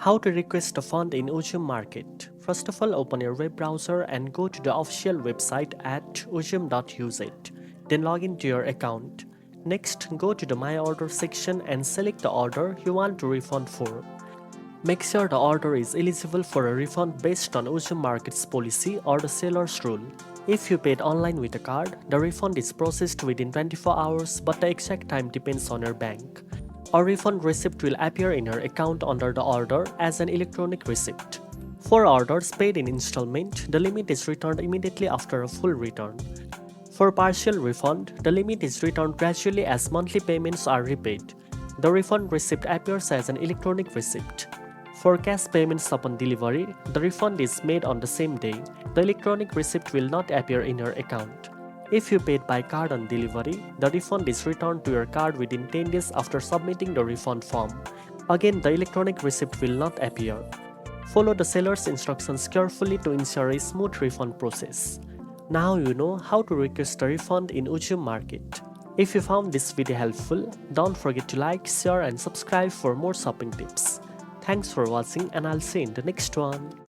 How to request a fund in Uzum Market. First of all, open your web browser and go to the official website at uzum.uz. Then log into your account. Next, go to the My Order section and select the order you want to refund for. Make sure the order is eligible for a refund based on Uzum Market's policy or the seller's rule. If you paid online with a card, the refund is processed within 24 hours, but the exact time depends on your bank. A refund receipt will appear in your account under the order as an electronic receipt. For orders paid in installment, the limit is returned immediately after a full return. For partial refund, the limit is returned gradually as monthly payments are repaid. The refund receipt appears as an electronic receipt. For cash payments upon delivery, the refund is made on the same day. The electronic receipt will not appear in your account. If you paid by card on delivery, the refund is returned to your card within 10 days after submitting the refund form. Again, the electronic receipt will not appear. Follow the seller's instructions carefully to ensure a smooth refund process. Now you know how to request a refund in Uzum Market. If you found this video helpful, don't forget to like, share and subscribe for more shopping tips. Thanks for watching and I'll see you in the next one.